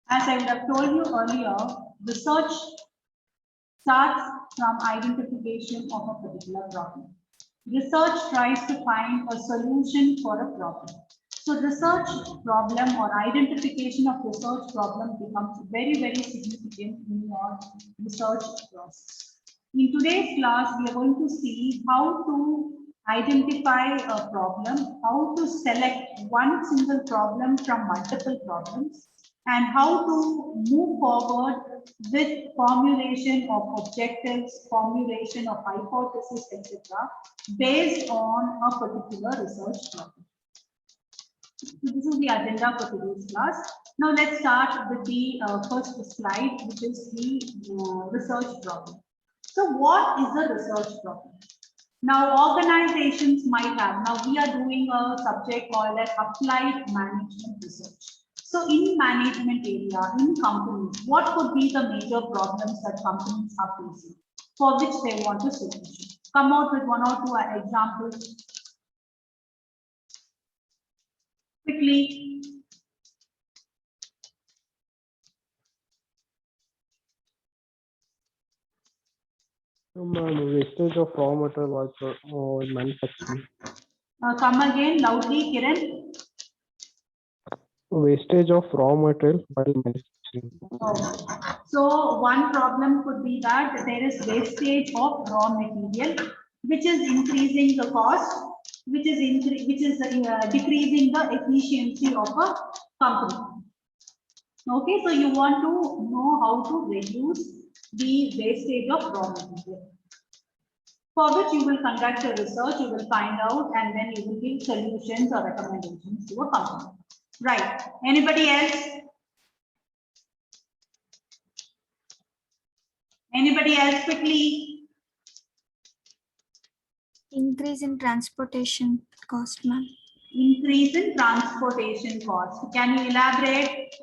As I would have told you earlier, research starts from identification of a particular problem. Research tries to find a solution for a problem. So research problem or identification of research problem becomes very, very significant in your research process. In today's class, we are going to see how to identify a problem, how to select one single problem from multiple problems, and how to move forward with formulation of objectives, formulation of hypotheses, etc., based on a particular research problem. So this is the agenda for today's class. Now let's start with the first slide, which is the research problem. So what is a research problem? Now organizations might have, now we are doing a subject called as applied management research. So in management area, in companies, what could be the major problems that companies are facing for which they want a solution? Come out with one or two examples quickly. Wastage of raw material while manufacturing. Come again loudly, Kiran. Wastage of raw material while manufacturing. Oh. So one problem could be that there is wastage of raw material, which is increasing the cost, which is decreasing the efficiency of a company. Okay, so you want to know how to reduce the wastage of raw material, for which you will conduct a research, you will find out, and then you will give solutions or recommendations to a company. Right. Anybody else? Anybody else quickly? Increase in transportation cost, ma'am. Increase in transportation cost. Can you elaborate?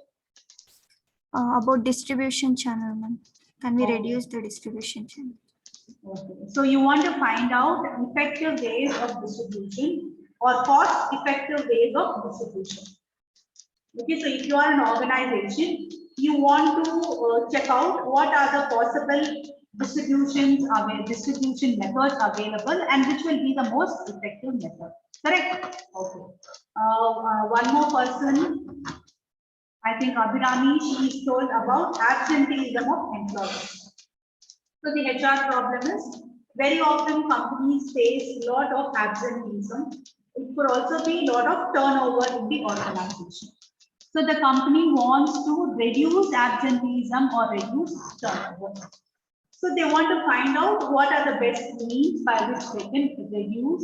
About distribution channel, ma'am. Can we Okay. reduce the distribution channel? Okay. So you want to find out effective ways of distribution or cost effective ways of distribution. Okay, so if you are an organization, you want to check out what are the possible distribution methods available and which will be the most effective method. Correct? Okay. One more person, I think Abhirami, she is told about absenteeism of employees. So the HR problem is very often companies face a lot of absenteeism. It could also be a lot of turnover in the organization. So the company wants to reduce absenteeism or reduce turnover. So they want to find out what are the best means by which they can reduce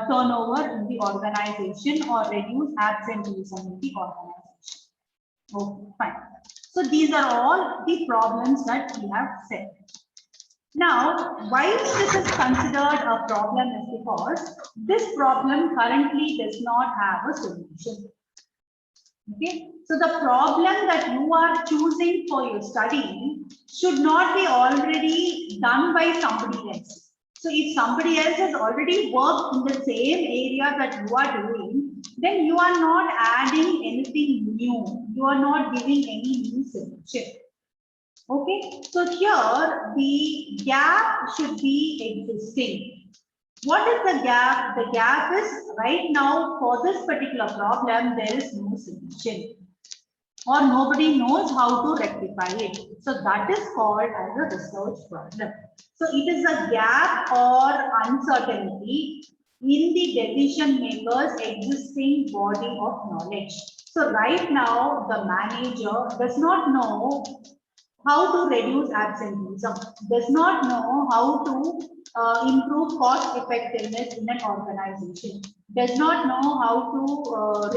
turnover in the organization or reduce absenteeism in the organization. Okay, fine. So these are all the problems that we have said. Now, why this is considered a problem is because this problem currently does not have a solution. Okay, so the problem that you are choosing for your study should not be already done by somebody else. So if somebody else has already worked in the same area that you are doing, then you are not adding anything new. You are not giving any new solution. Okay, so here the gap should be existing. What is the gap? The gap is right now for this particular problem, there is no solution or nobody knows how to rectify it. So that is called as a research problem. So it is a gap or uncertainty in the decision maker's existing body of knowledge. So right now the manager does not know how to reduce absenteeism, does not know how to improve cost effectiveness in an organization, does not know how to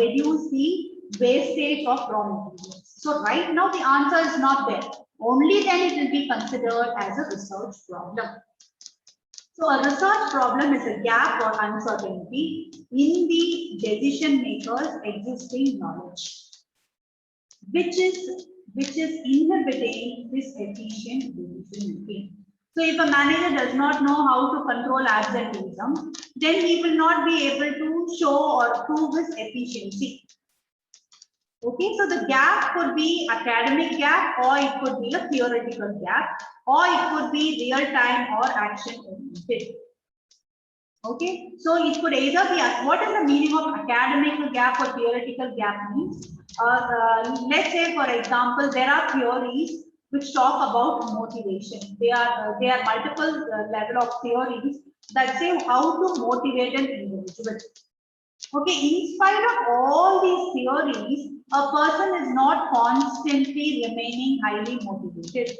reduce the wastage of raw materials. So right now the answer is not there. Only then it will be considered as a research problem. So a research problem is a gap or uncertainty in the decision maker's existing knowledge, which is inhibiting this efficient decision making. So if a manager does not know how to control absenteeism, then he will not be able to show or prove his efficiency. Okay, so the gap could be academic gap, or it could be a theoretical gap, or it could be real time or action oriented. Okay, so it could either be, what is the meaning of academic gap or theoretical gap means? Let's say, for example, there are theories which talk about motivation. There are multiple level of theories that say how to motivate an individual. Okay, in spite of all these theories, a person is not constantly remaining highly motivated.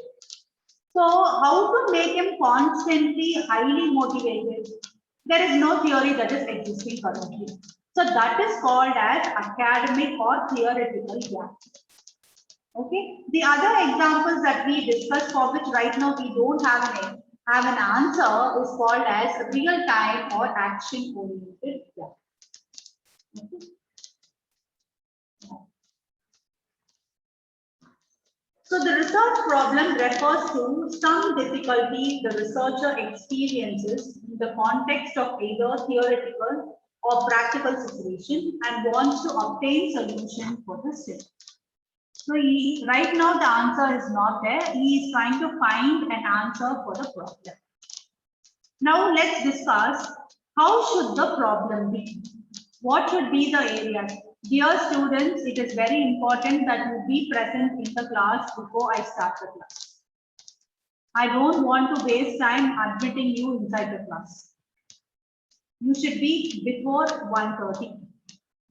So how to make him constantly highly motivated? There is no theory that is existing currently. So that is called as academic or theoretical gap. Okay. The other examples that we discussed, for which right now we don't have an answer, is called as real time or action oriented gap. Okay. So the research problem refers to some difficulty the researcher experiences in the context of either theoretical or practical situation and wants to obtain solution for the same. So right now the answer is not there. He is trying to find an answer for the problem. Now let's discuss how should the problem be? What should be the areas? Dear students, it is very important that you be present in the class before I start the class. I don't want to waste time admitting you inside the class. You should be before 1:30.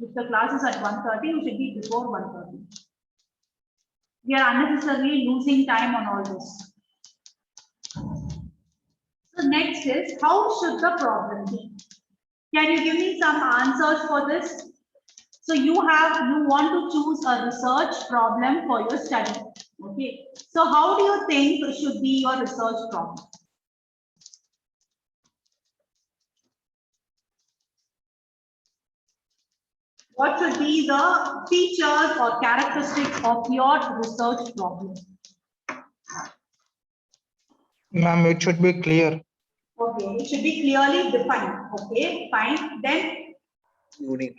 If the class is at 1:30, you should be before 1:30. We are unnecessarily losing time on all this. So next is, how should the problem be? Can you give me some answers for this? So you want to choose a research problem for your study. Okay. So how do you think should be your research problem? What should be the features or characteristics of your research problem? Ma'am, it should be clear. Okay, it should be clearly defined. Okay, fine. Then Unique.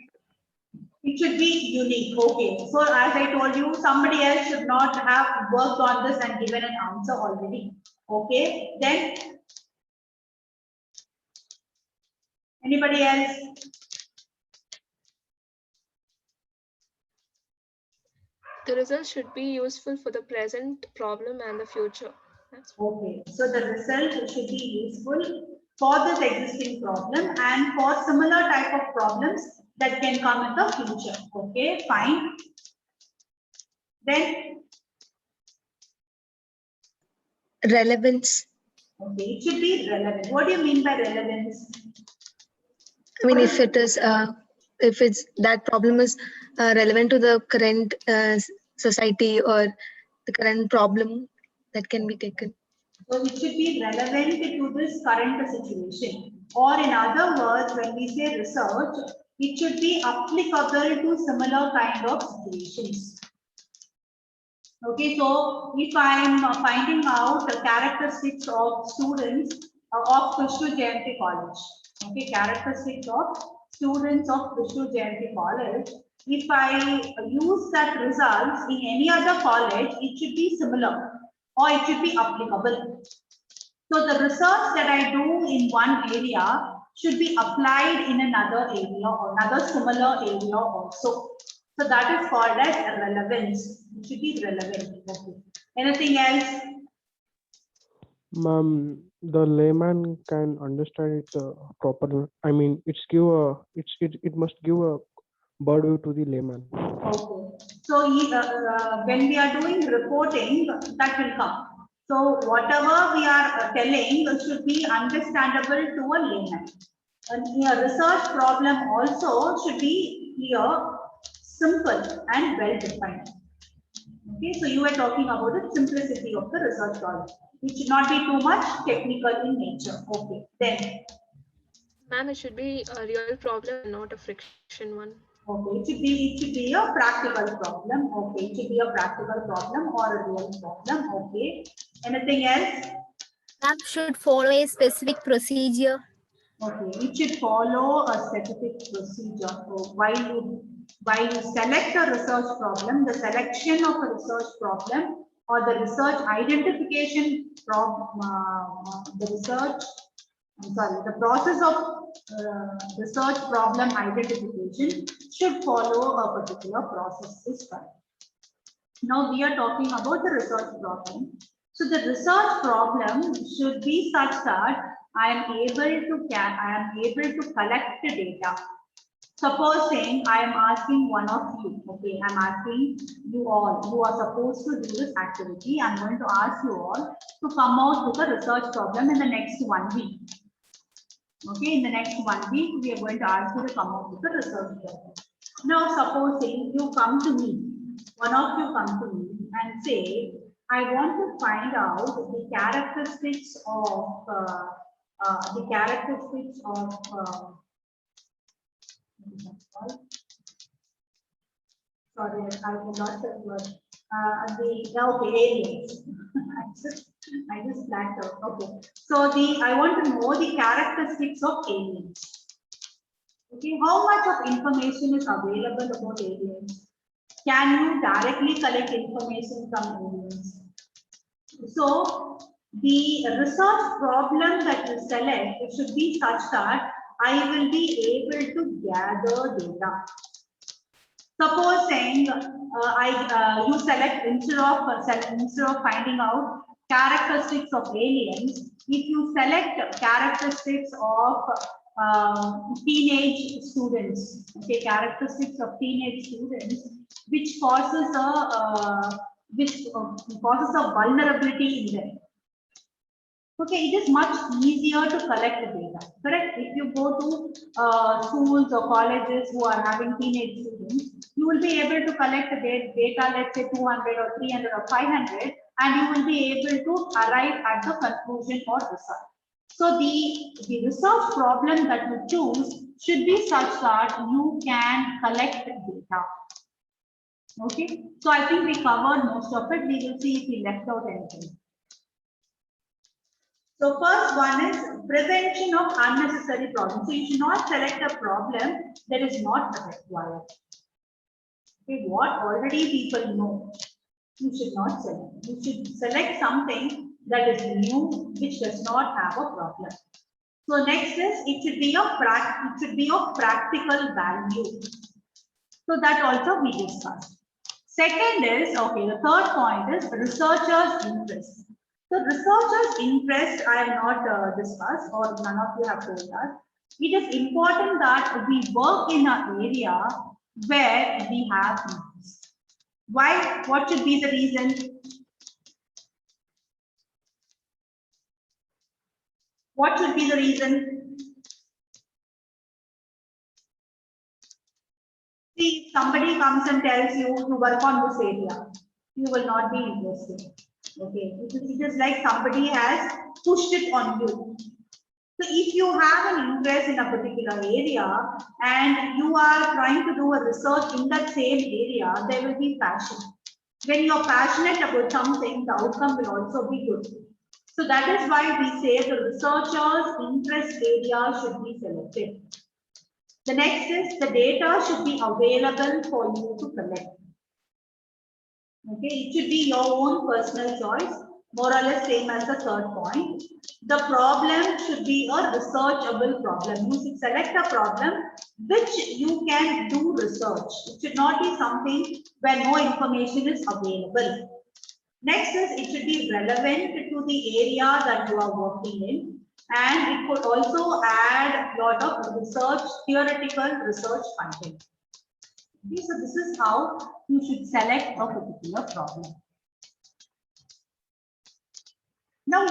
it should be unique. Okay, so as I told you, somebody else should not have worked on this and given an answer already. Okay, then anybody else? The result should be useful for the present problem and the future. Okay, so the result should be useful for this existing problem and for similar type of problems that can come in the future. Okay, fine. Then relevance. okay, it should be relevant. What do you mean by relevance? I mean, if it's that problem is relevant to the current society or the current problem that can be taken. So it should be relevant to this current situation. Or in other words, when we say research, it should be applicable to similar kind of situations. Okay, so if I am finding out the characteristics of students of Krishna Jayanti College, okay, characteristics of students of Krishna Jayanti College, if I use that results in any other college, it should be similar or it should be applicable. So the research that I do in one area should be applied in another area or another similar area also. So that is called as relevance. It should be relevant. Okay. Anything else? Ma'am, the layman can understand it proper. I mean, it must give a bird view to the layman. Okay. So when we are doing reporting, that will come. So whatever we are telling should be understandable to a layman. And a research problem also should be clear, simple, and well defined. Okay, so you were talking about the simplicity of the research problem. It should not be too much technical in nature. Okay, then. Ma'am, it should be a real problem, not a friction one. Okay, it should be a practical problem. Okay, it should be a practical problem or a real problem. Okay. Anything else? Lab should follow a specific procedure. Okay, it should follow a specific procedure. So while you while you select a research problem, the selection of a research problem or the research identification the process of research problem identification should follow a particular process as well. Now we are talking about the research problem. So the research problem should be such that I am able to collect the data. Supposing I am asking one of you, okay, I'm asking you all, you are supposed to do this activity. I'm going to ask you all to come out with a research problem in the next 1 week. Okay, in the next 1 week, we are going to ask you to come out with a research problem. Now, supposing you come to me, one of you come to me and say, I want to find out the characteristics of sorry, I forgot that word. Aliens. I just blacked out. Okay. So I want to know the characteristics of aliens. Okay, how much of information is available about aliens? Can you directly collect information from aliens? So the research problem that you select, it should be such that I will be able to gather data. Supposing you select instead of finding out characteristics of aliens, if you select characteristics of teenage students, okay, characteristics of teenage students, which causes a vulnerability in them. Okay, it is much easier to collect the data, correct? If you go to schools or colleges who are having teenage students, you will be able to collect the data, let's say 200 or 300 or 500, and you will be able to arrive at the conclusion or result. So the research problem that you choose should be such that you can collect the data. Okay, so I think we covered most of it. We will see if we left out anything. So first one is prevention of unnecessary problems. So you should not select a problem that is not required. Okay, what already people know, you should not select. You should select something that is new, which does not have a problem. So next is it should be of practical value. So that also we discussed. Second is, okay, the third point is researchers' interest. So researchers' interest I have not discussed, or none of you have told us. It is important that we work in an area where we have interest. Why? What should be the reason? What should be the reason? See, if somebody comes and tells you to work on this area, you will not be interested. Okay, it is like somebody has pushed it on you. So if you have an interest in a particular area and you are trying to do a research in that same area, there will be passion. When you are passionate about something, the outcome will also be good. So that is why we say the researcher's interest area should be selected. The next is the data should be available for you to collect. Okay, it should be your own personal choice, more or less same as the third point. The problem should be a researchable problem. You should select a problem which you can do research. It should not be something where no information is available. Next is it should be relevant to the area that you are working in, and it could also add a lot of research, theoretical research content. Okay, so this is how you should select a particular problem. Now,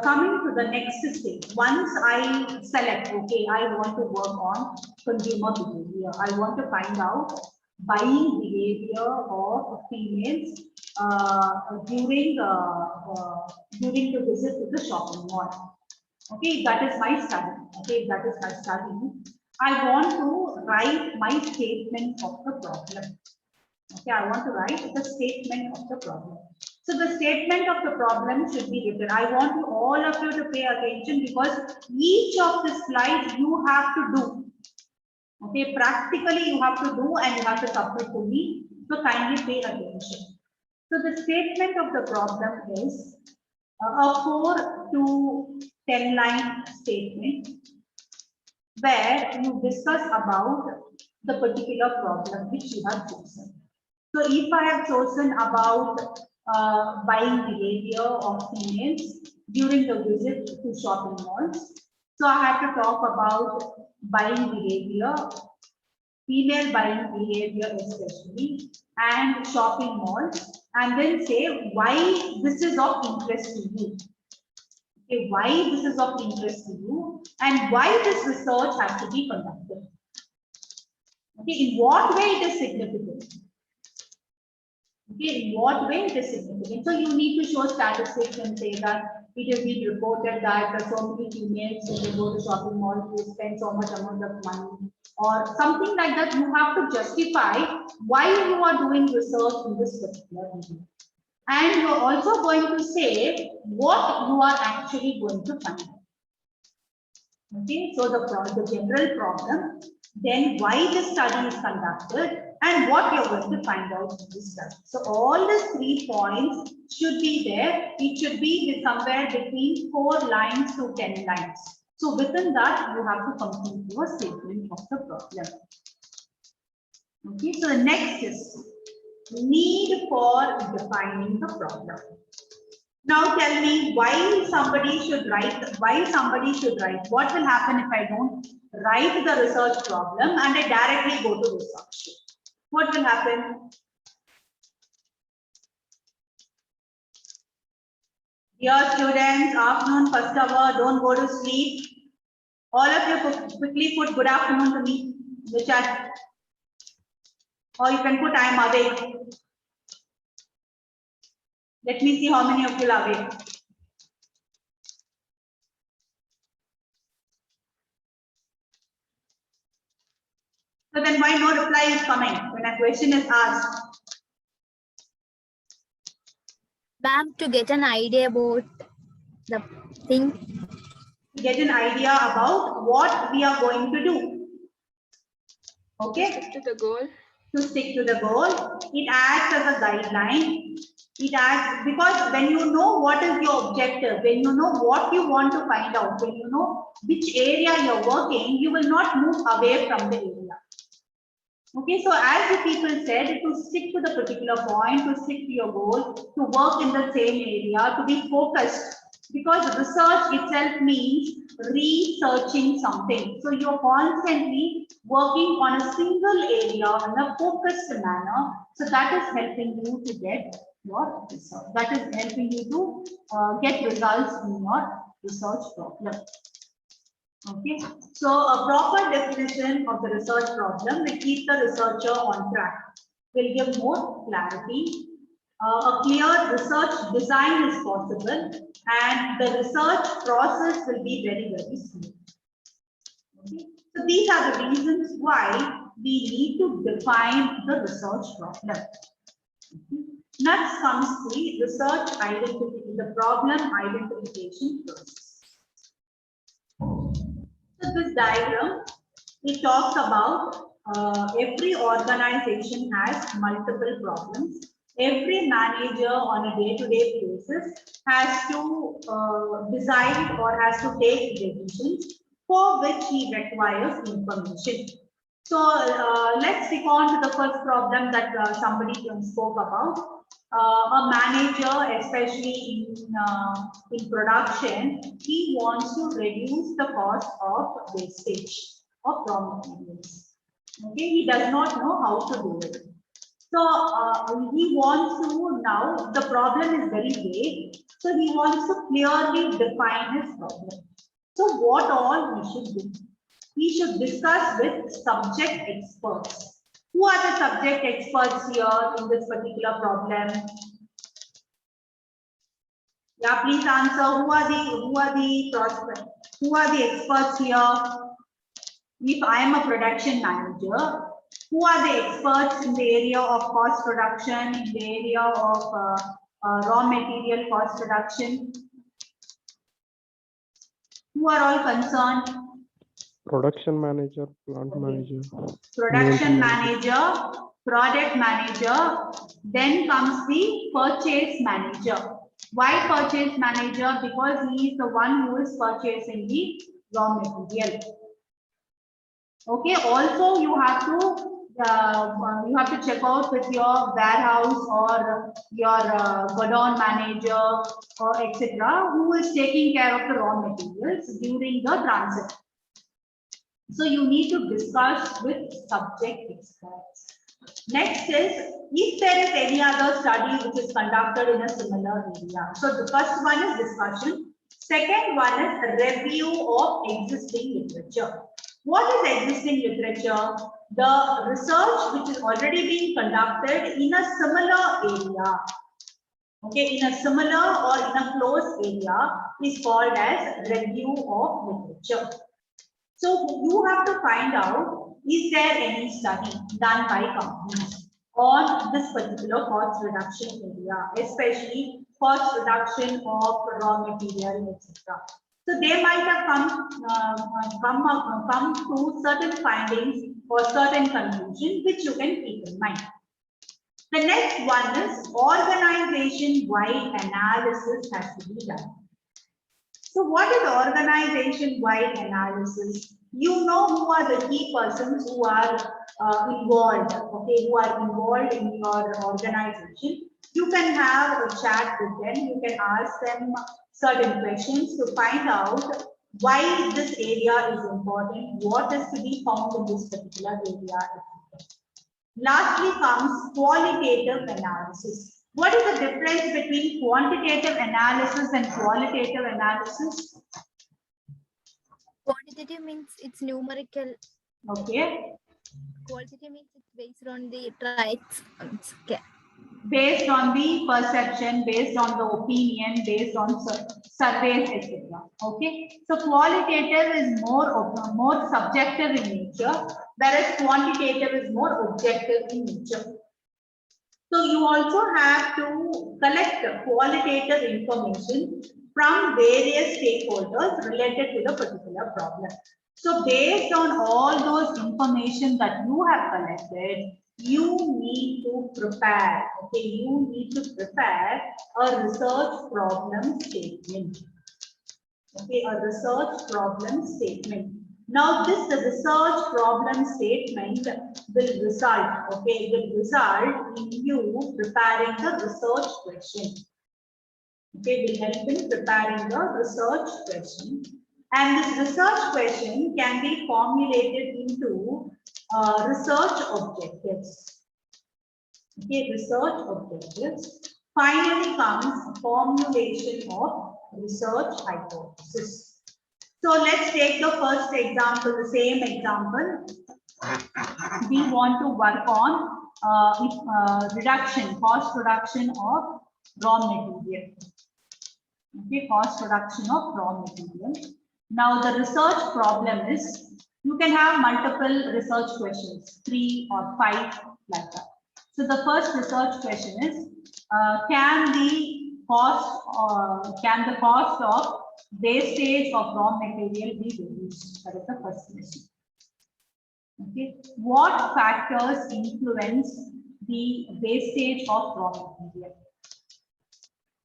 coming to the next stage, once I select, okay, I want to work on consumer behavior. I want to find out buying behavior of females during the visit to the shopping mall. Okay, that is my study. Okay, that is my study. I want to write my statement of the problem. Okay, I want to write the statement of the problem. So the statement of the problem should be written. I want you, all of you, to pay attention, because each of the slides you have to do. Okay, practically you have to do and you have to submit to me. So kindly pay attention. So the statement of the problem is a 4 to 10 line statement where you discuss about the particular problem which you have chosen. So if I have chosen about buying behavior of females during the visit to shopping malls, so I have to talk about buying behavior, female buying behavior especially, and shopping malls, and then say why this is of interest to you. Okay, why this is of interest to you and why this research has to be conducted. Okay, in what way it is significant? Okay, in what way it is significant? So you need to show statistics and say that it has been reported that so many females when they go to shopping mall they spend so much amount of money or something like that. You have to justify why you are doing research in this particular video. And you are also going to say what you are actually going to find out. Okay, so the general problem, then why the study is conducted, and what you're going to find out in this study. So all these 3 points should be there. It should be somewhere between 4 lines to 10 lines. So within that, you have to complete your statement of the problem. Okay, so the next is need for defining the problem. Now tell me why somebody should write. What will happen if I don't write the research problem and I directly go to research? What will happen? Dear students, afternoon first hour, don't go to sleep. All of you quickly put good afternoon to me in the chat. Or you can put I am awake. Let me see how many of you are awake. So then why no reply is coming when a question is asked? Ma'am, to get an idea about the thing. To get an idea about what we are going to do. Okay? To the goal. To stick to the goal. It acts as a guideline. It acts because when you know what is your objective, when you know what you want to find out, when you know which area you're working, you will not move away from the area. Okay, so as the people said, to stick to the particular point, to stick to your goal, to work in the same area, to be focused, because research itself means researching something. So you're constantly working on a single area in a focused manner. So that is helping you to get your research. That is helping you to get results in your research problem. Okay, so a proper definition of the research problem will keep the researcher on track, will give more clarity. A clear research design is possible and the research process will be very, very smooth. Okay. So these are the reasons why we need to define the research problem. Okay. Next comes the research identification, the problem identification process. So this diagram, it talks about every organization has multiple problems. Every manager on a day-to-day basis has to decide or has to take decisions for which he requires information. So let's stick on to the first problem that somebody spoke about. A manager, especially in production, he wants to reduce the cost of wastage of raw materials. Okay, he does not know how to do it. So he wants to now, the problem is very vague. So he wants to clearly define his problem. So what all he should do? He should discuss with subject experts. Who are the subject experts here in this particular problem? Yeah, please answer. Who are the prospects? Who are the experts here? If I am a production manager, who are the experts in the area of cost reduction, in the area of raw material cost reduction? Who are all concerned? Production manager, plant Okay. manager. Production Maintenance. manager, product manager, then comes the purchase manager. Why purchase manager? Because he is the one who is purchasing the raw material. Okay, also you have to check out with your warehouse or your godown manager or etc. who is taking care of the raw materials during the transit. So you need to discuss with subject experts. Next is, if there is any other study which is conducted in a similar area. So the first one is discussion. Second one is review of existing literature. What is existing literature? The research which is already being conducted in a similar area. Okay, in a similar or in a close area is called as review of literature. So you have to find out, is there any study done by companies on this particular cost reduction area, especially cost reduction of raw material, etc. So they might have come to certain findings or certain conclusion which you can keep in mind. The next one is organization-wide analysis has to be done. So what is organization-wide analysis? You know who are the key persons who are involved, okay, who are involved in your organization. You can have a chat with them. You can ask them certain questions to find out why this area is important, what is to be found in this particular area. Lastly comes qualitative analysis. What is the difference between quantitative analysis and qualitative analysis? Quantitative means it's numerical. Okay. Qualitative means it's based on the traits. Okay. Based on the perception, based on the opinion, based on surveys, etc. Okay. So qualitative is more subjective in nature, whereas quantitative is more objective in nature. So you also have to collect qualitative information from various stakeholders related to the particular problem. So based on all those information that you have collected, you need to prepare, okay, you need to prepare a research problem statement. Okay, a research problem statement. Now this research problem statement will result, okay, will result in you preparing the research question. Okay, will help in preparing the research question. And this research question can be formulated into research objectives. Okay, research objectives. Finally comes formulation of research hypothesis. So let's take the first example, the same example. We want to work on reduction, cost reduction of raw material. Okay, cost reduction of raw material. Now the research problem is, you can have multiple research questions, 3 or 5 like that. So the first research question is, can the cost of wastage of raw material be reduced? That is the first question. Okay, what factors influence the wastage of raw material?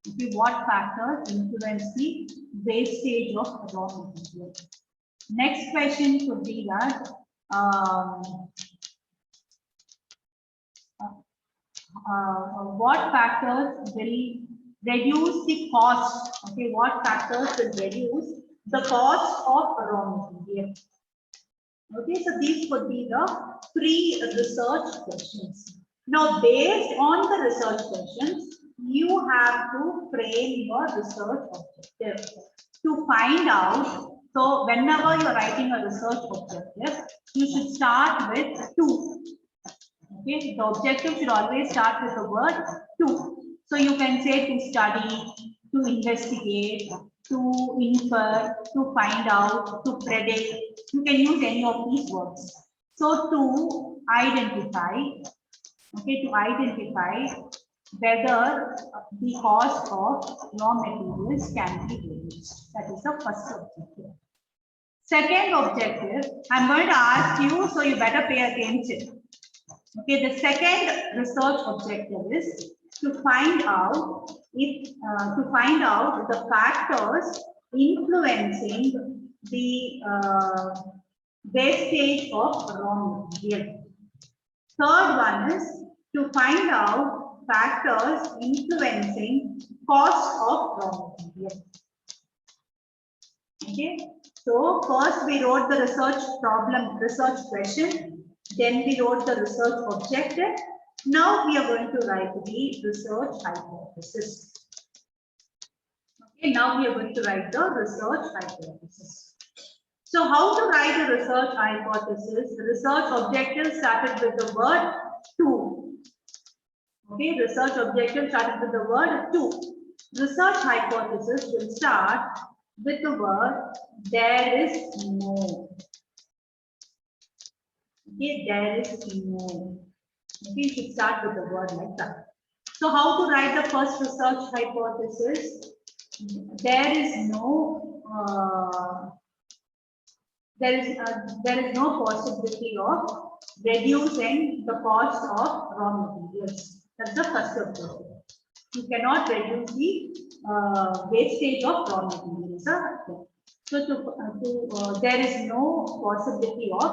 Okay, what factors influence the wastage of raw material? Next question could be that what factors will reduce the cost? Okay, what factors will reduce the cost of raw material? Okay, so these could be the pre-research questions. Now, based on the research questions, you have to frame your research objective to find out. So, whenever you're writing a research objective, you should start with 2. Okay, the objective should always start with the word 2. So, you can say to study, to investigate, to infer, to find out, to predict. You can use any of these words. So to identify, okay, to identify whether the cost of raw materials can be reduced. That is the first objective. Second objective, I'm going to ask you, so you better pay attention. Okay, the second research objective is to find out the factors influencing the wastage of raw material. Third one is to find out factors influencing cost of raw material. Okay, so first we wrote the research question, then we wrote the research objective. Now we are going to write the research hypothesis. Okay, now we are going to write the research hypothesis. So how to write a research hypothesis? The research objective started with the word to. Okay, research objective started with the word to. Research hypothesis will start with the word there is no. Okay, there is no. Okay, you should start with the word like that. So how to write the first research hypothesis? There is no possibility of reducing the cost of raw materials. That's the first objective. You cannot reduce the wastage of raw materials. So there is no possibility of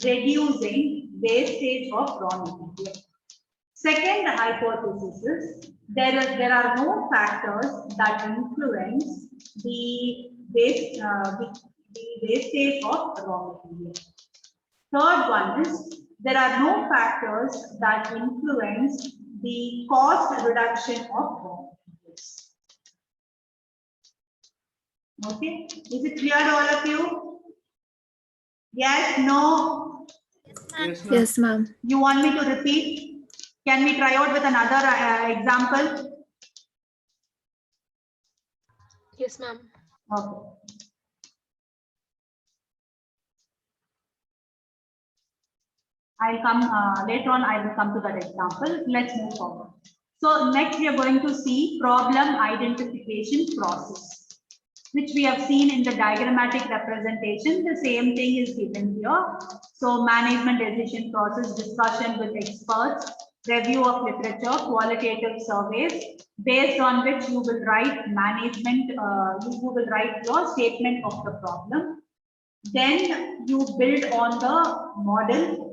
reducing wastage of raw material. Second hypothesis is there are no factors that influence the wastage of raw material. Third one is there are no factors that influence the cost reduction of raw materials. Okay, is it clear to all of you? Yes, no? Yes, ma'am. You want me to repeat? Can we try out with another example? Yes, ma'am. Okay. I'll come later on. I will come to that example. Let's move forward. So next we are going to see problem identification process, which we have seen in the diagrammatic representation. The same thing is given here. So management decision process, discussion with experts, review of literature, qualitative surveys, based on which you will write management, you will write your statement of the problem. Then you build on the model,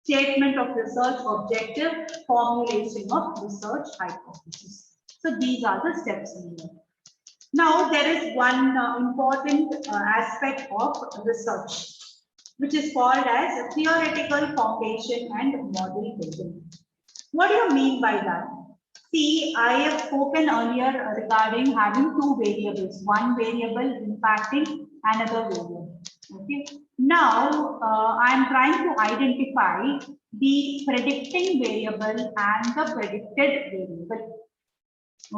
statement of research objective, formulation of research hypothesis. So these are the steps in here. Now there is one important aspect of research, which is called as theoretical foundation and model building. What do you mean by that? See, I have spoken earlier regarding having two variables, one variable impacting another variable. Okay. Now I am trying to identify the predicting variable and the predicted variable.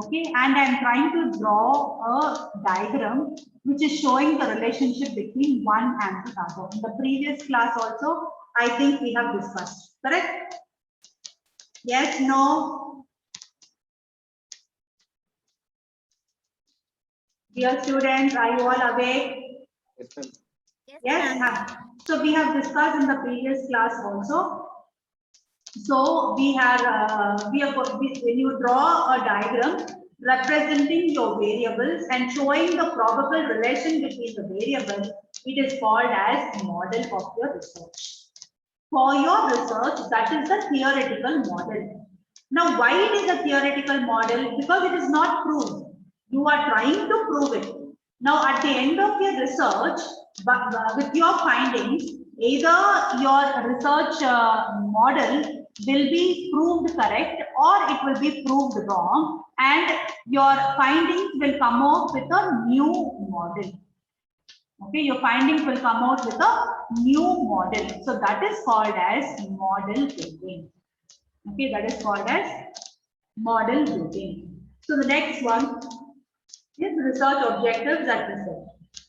Okay, and I'm trying to draw a diagram which is showing the relationship between one and the other. In the previous class also, I think we have discussed, correct? Yes, no? Dear students, are you all awake? Yes, so we have discussed in the previous class also. So we have when you draw a diagram representing your variables and showing the probable relation between the variables, it is called as model of your research. For your research, that is the theoretical model. Now, why it is a theoretical model? Because it is not proved. You are trying to prove it. Now, at the end of your research, with your findings, either your research model will be proved correct or it will be proved wrong, and your findings will come out with a new model. Okay, your findings will come out with a new model. So that is called as model building. Okay, that is called as model building. So the next one is research objectives at research.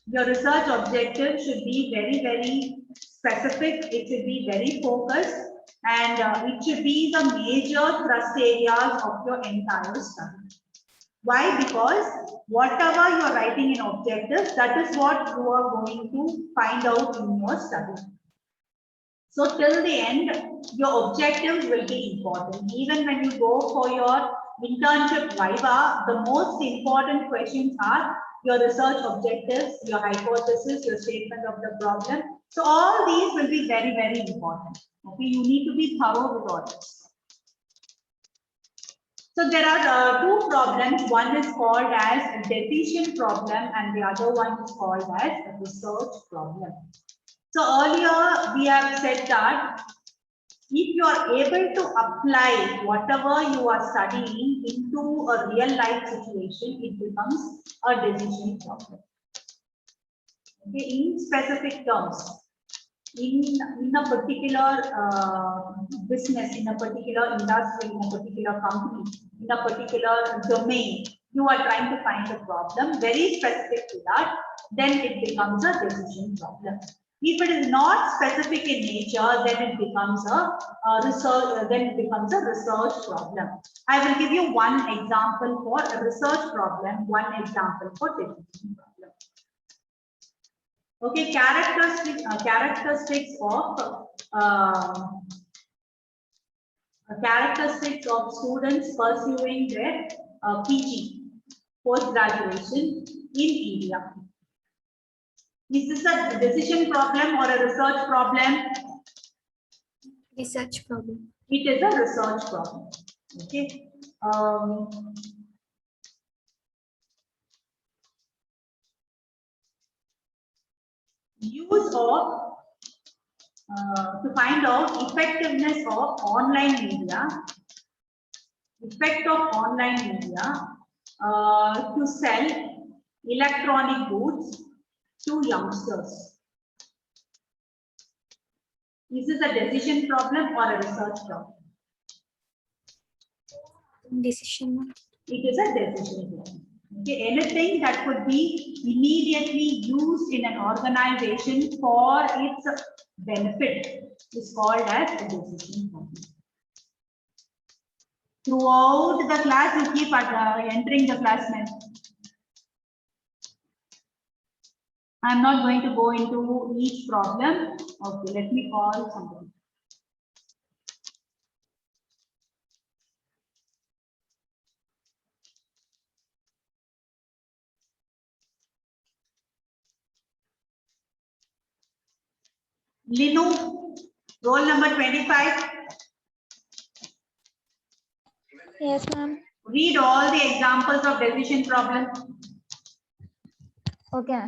Your research objective should be very, very specific. It should be very focused, and it should be the major thrust areas of your entire study. Why? Because whatever you are writing in objectives, that is what you are going to find out in your study. So till the end, your objectives will be important. Even when you go for your internship viva, the most important questions are your research objectives, your hypothesis, your statement of the problem. So all these will be very, very important. Okay, you need to be thorough with all this. So there are two problems. One is called as a decision problem and the other one is called as a research problem. So earlier we have said that if you are able to apply whatever you are studying into a real life situation, it becomes a decision problem. Okay, in specific terms, in a particular business, in a particular industry, in a particular company, in a particular domain, you are trying to find a problem very specific to that, then it becomes a decision problem. If it is not specific in nature, then it becomes a research problem. I will give you one example for a research problem, one example for decision problem. Okay, characteristics of students pursuing their PG, post graduation in India. Is this a decision problem or a research problem? Research problem. It is a research problem. Okay. Use of to find out effectiveness of online media, effect of online media to sell electronic goods to youngsters. Is this a decision problem or a research problem? Decision. It is a decision problem. Okay, anything that could be immediately used in an organization for its benefit is called as a decision problem. Throughout the class, you keep entering the class name. I'm not going to go into each problem. Okay, let me call somebody. Linu, roll number 25. Yes, ma'am. Read all the examples of decision problem. Okay.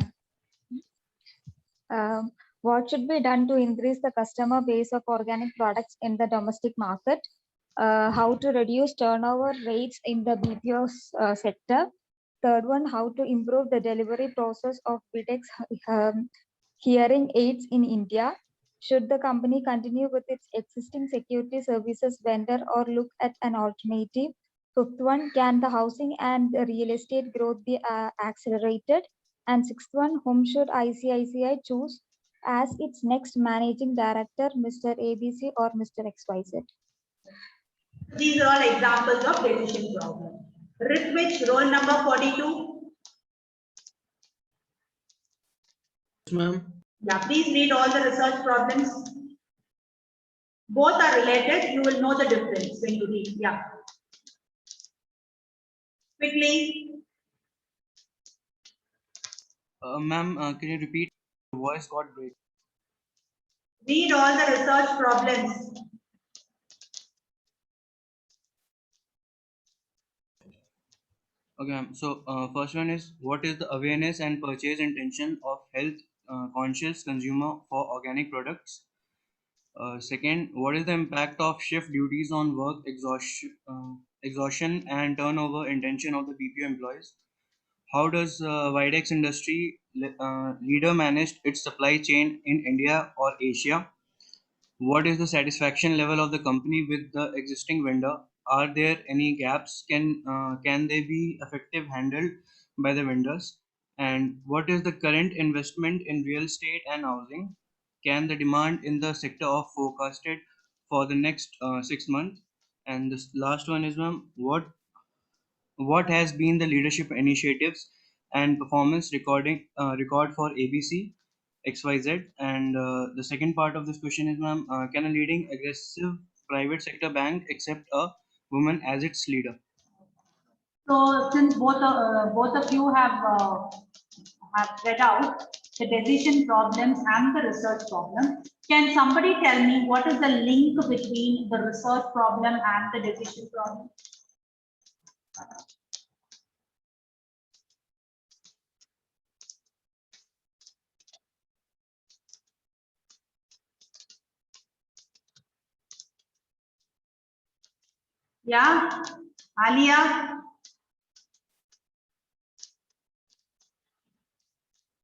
What should be done to increase the customer base of organic products in the domestic market? How to reduce turnover rates in the BPO sector? Third one, how to improve the delivery process of BTEX hearing aids in India? Should the company continue with its existing security services vendor or look at an alternative? Fifth one, can the housing and the real estate growth be accelerated? And sixth one, whom should ICICI choose as its next managing director, Mr. ABC or Mr. XYZ? These are all examples of decision problem. Ritwich, roll number 42. Yes, ma'am. Yeah, please read all the research problems. Both are related. You will know the difference when you read. Yeah. Quickly. Ma'am, can you repeat? The voice got break. Read all the research problems. Okay, ma'am. So, first one is, what is the awareness and purchase intention of health conscious consumer for organic products? Second, what is the impact of shift duties on work exhaustion and turnover intention of the BPO employees? How does Videx industry leader manage its supply chain in India or Asia? What is the satisfaction level of the company with the existing vendor? Are there any gaps? Can they be effective handled by the vendors? And what is the current investment in real estate and housing? Can the demand in the sector of forecasted for the next 6 months? And this last one is, ma'am, what what has been the leadership initiatives and performance record for ABC XYZ? And the second part of this question is, ma'am, can a leading aggressive private sector bank accept a woman as its leader? So since both of you have read out the decision problems and the research problem, can somebody tell me what is the link between the research problem and the decision problem? Yeah, Alia.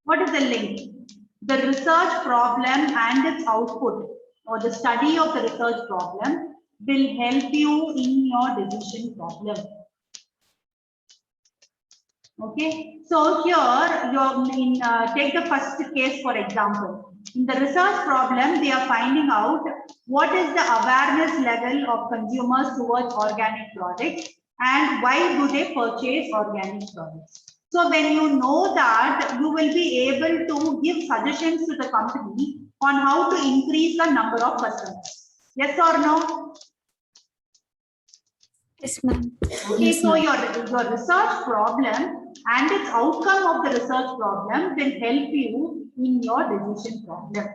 What is the link? The research problem and its output, or the study of the research problem, will help you in your decision problem. Okay, so here take the first case for example. In the research problem, they are finding out what is the awareness level of consumers towards organic products and why do they purchase organic products. So when you know that, you will be able to give suggestions to the company on how to increase the number of customers. Yes or no? Yes, ma'am. Okay, so your research problem and its outcome of the research problem will help you in your decision problem.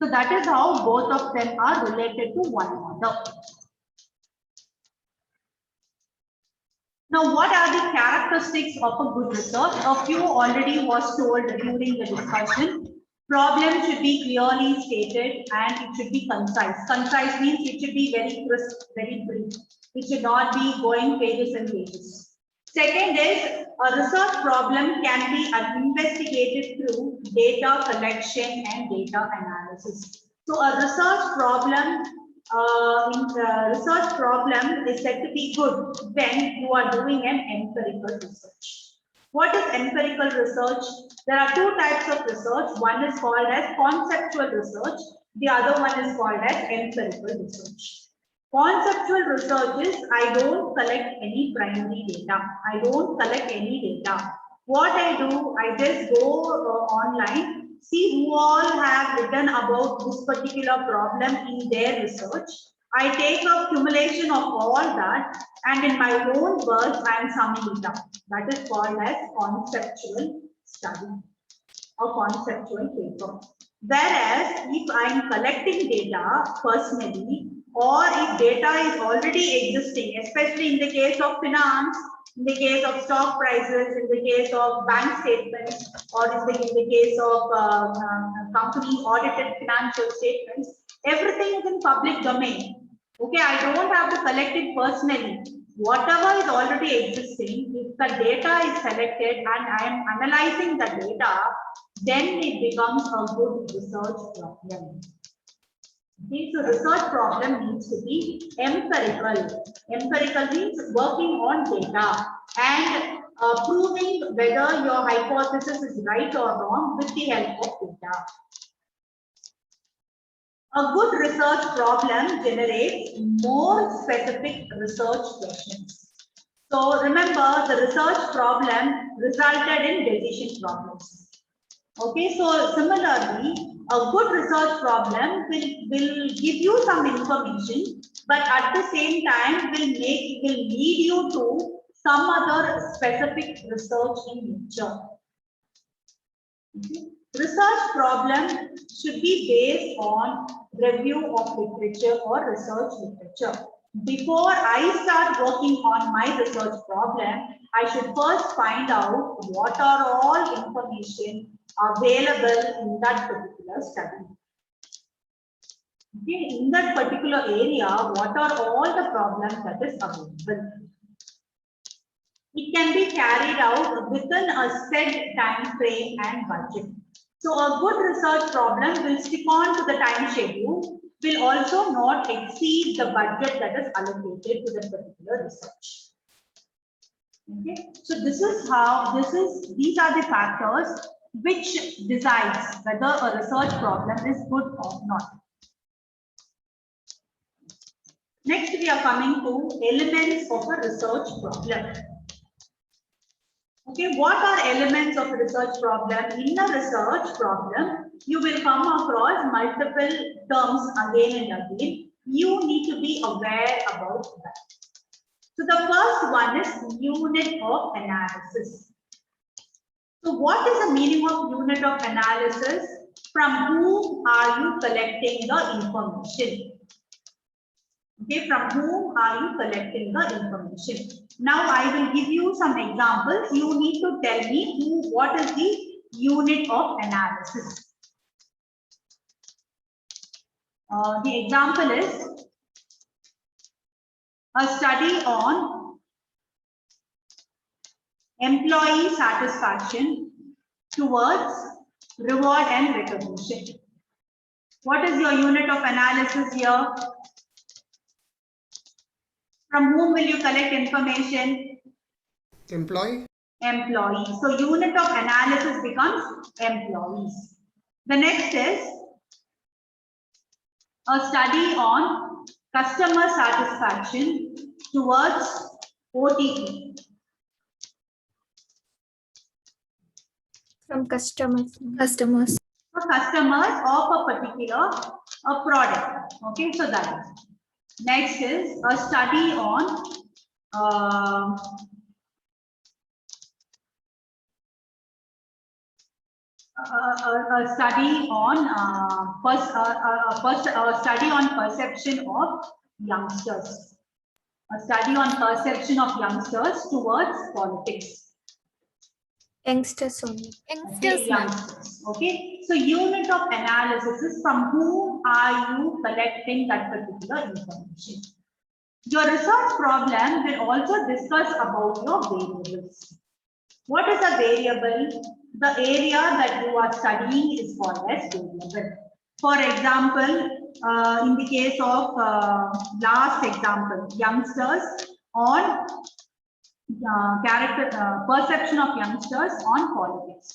So that is how both of them are related to one another. Now, what are the characteristics of a good research? A few already was told during the discussion. Problem should be clearly stated and it should be concise. Concise means it should be very crisp, very brief. It should not be going pages and pages. Second is a research problem can be investigated through data collection and data analysis. So a research problem is said to be good when you are doing an empirical research. What is empirical research? There are two types of research. One is called as conceptual research. The other one is called as empirical research. Conceptual research is I don't collect any primary data. I don't collect any data. What I do, I just go online, see who all have written about this particular problem in their research. I take a accumulation of all that and in my own words, I am summing it up. That is called as conceptual study or conceptual paper. Whereas if I am collecting data personally, or if data is already existing, especially in the case of finance, in the case of stock prices, in the case of bank statements, or in the case of company audited financial statements, everything is in public domain. Okay, I don't have to collect it personally. Whatever is already existing, if the data is selected and I am analyzing the data, then it becomes a good research problem. Okay, so research problem needs to be empirical. Empirical means working on data and proving whether your hypothesis is right or wrong with the help of data. A good research problem generates more specific research questions. So remember, the research problem resulted in decision problems. Okay, so similarly, a good research problem will give you some information, but at the same time will lead you to some other specific research in nature. Okay. Research problem should be based on review of literature or research literature. Before I start working on my research problem, I should first find out what are all information available in that particular study. Okay, in that particular area, what are all the problems that is available? It can be carried out within a set time frame and budget. So a good research problem will stick on to the time schedule, will also not exceed the budget that is allocated to the particular research. Okay, so these are the factors which decides whether a research problem is good or not. Next, we are coming to elements of a research problem. Okay, what are elements of a research problem? In a research problem, you will come across multiple terms again and again. You need to be aware about that. So the first one is unit of analysis. So what is the meaning of unit of analysis? From whom are you collecting the information? Okay, from whom are you collecting the information? Now I will give you some examples. You need to tell me what is the unit of analysis. The example is a study on employee satisfaction towards reward and recognition. What is your unit of analysis here? From whom will you collect information? Employee. Employee. So unit of analysis becomes employees. The next is a study on customer satisfaction towards OTP. From customers. Customers. So customers of a particular product. Okay, so that is. Next is a study on a study on perception of youngsters. A study on perception of youngsters towards politics. Youngsters only. Okay, youngsters. Okay, so unit of analysis is from whom are you collecting that particular information. Your research problem will also discuss about your variables. What is a variable? The area that you are studying is called as variable. For example, in the case of last example, youngsters on perception of youngsters on politics.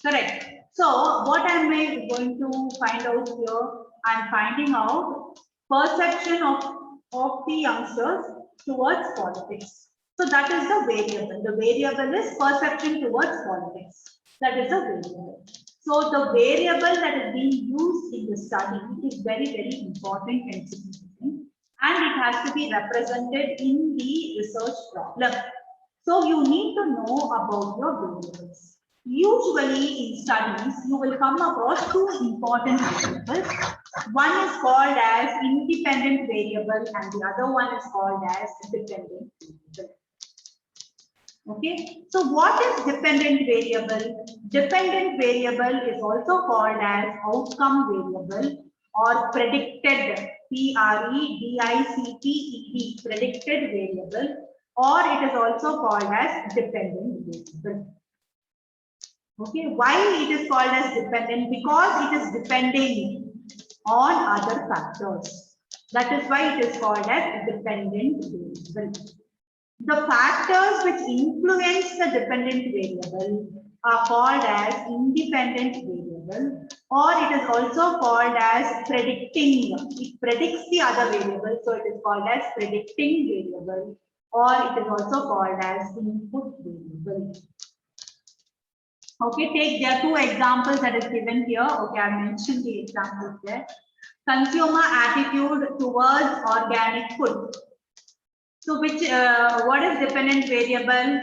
Correct. So what am I going to find out here? I'm finding out perception of the youngsters towards politics. So that is the variable. The variable is perception towards politics. That is a variable. So the variable that is being used in the study is very, very important and significant. And it has to be represented in the research problem. So you need to know about your variables. Usually in studies, you will come across two important variables. One is called as independent variable and the other one is called as dependent variable. Okay, so what is dependent variable? Dependent variable is also called as outcome variable or predicted, P-R-E-D-I-C-T-E-D, predicted variable, or it is also called as dependent variable. Okay, why it is called as dependent? Because it is depending on other factors. That is why it is called as dependent variable. The factors which influence the dependent variable are called as independent variable, or it is also called as predicting. It predicts the other variable, so it is called as predicting variable, or it is also called as input variable. Okay, there are two examples that is given here. Okay, I mentioned the examples there. Consumer attitude towards organic food. So which what is dependent variable?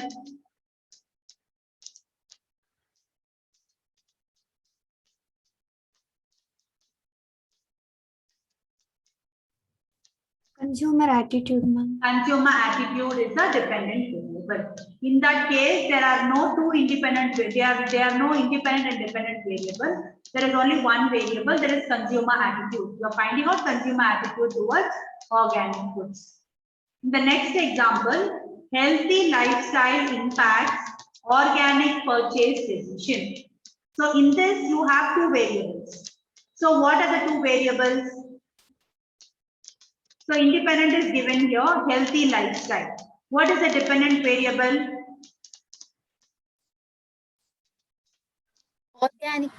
Consumer attitude, ma'am. Consumer attitude is a dependent variable. In that case, there are no two independent. There are no independent and dependent variables. There is only one variable. There is consumer attitude. You are finding out consumer attitude towards organic foods. In the next example, healthy lifestyle impacts organic purchase decision. So in this, you have two variables. So what are the two variables? So independent is given here, healthy lifestyle. What is the dependent variable? Organic.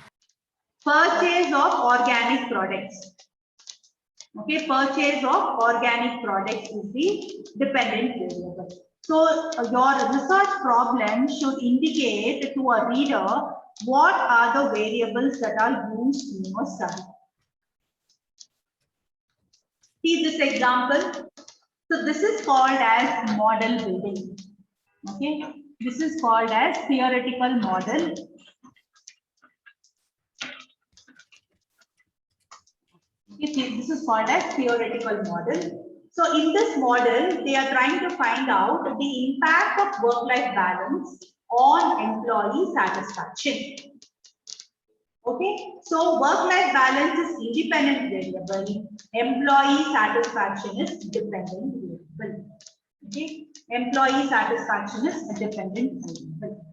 Purchase of organic products. Okay, purchase of organic products is the dependent variable. So your research problem should indicate to a reader what are the variables that are used in your study. See this example. So this is called as model building. Okay, this is called as theoretical model. Okay, this is called as theoretical model. So in this model, they are trying to find out the impact of work-life balance on employee satisfaction. Okay, so work-life balance is independent variable. Employee satisfaction is dependent variable. Okay, employee satisfaction is a dependent variable.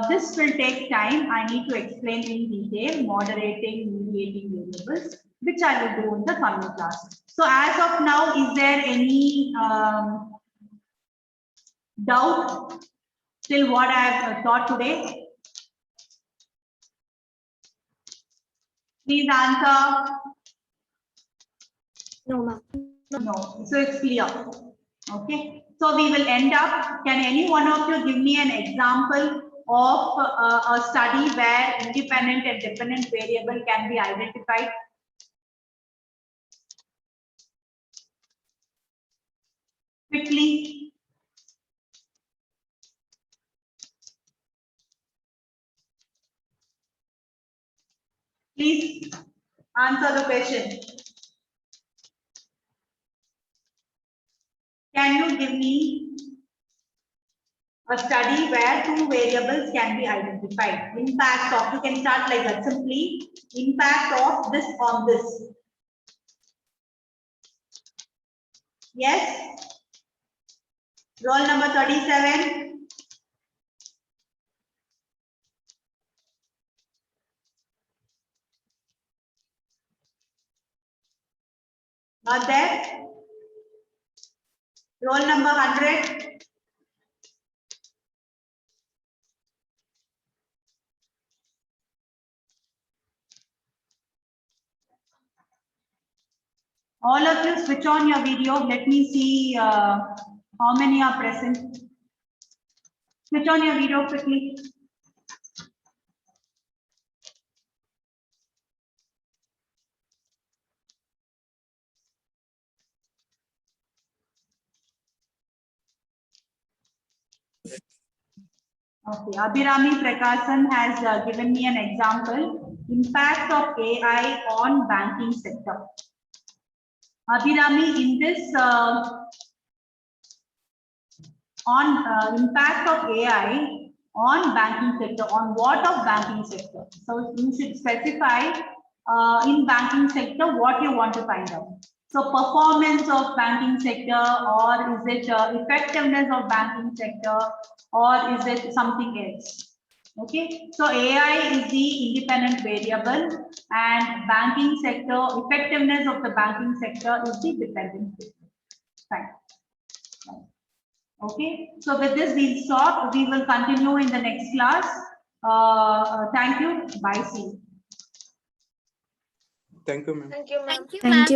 This will take time. I need to explain in detail moderating, mediating variables, which I will do in the coming class. So as of now, is there any doubt till what I have taught today? Please answer. No, ma'am. No, so it's clear. Okay, so we will end up. Can any one of you give me an example of a study where independent and dependent variable can be identified? Quickly. Please answer the question. Can you give me a study where two variables can be identified? Impact of, you can start like that simply, impact of this on this. Yes? Roll number 37. Not there? Roll number 100. All of you switch on your video. Let me see how many are present. Switch on your video quickly. Okay, Abhirami Prakasan has given me an example, impact of AI on banking sector. Abhirami, in this impact of AI on banking sector, on what of banking sector? So you should specify in banking sector what you want to find out. So performance of banking sector, or is it effectiveness of banking sector, or is it something else? Okay, so AI is the independent variable and banking sector, effectiveness of the banking sector is the dependent variable. Fine. Okay, so with this we'll stop. We will continue in the next class. Thank you. Bye. See you. Thank you, ma'am. Thank you, ma'am. Thank you, ma'am.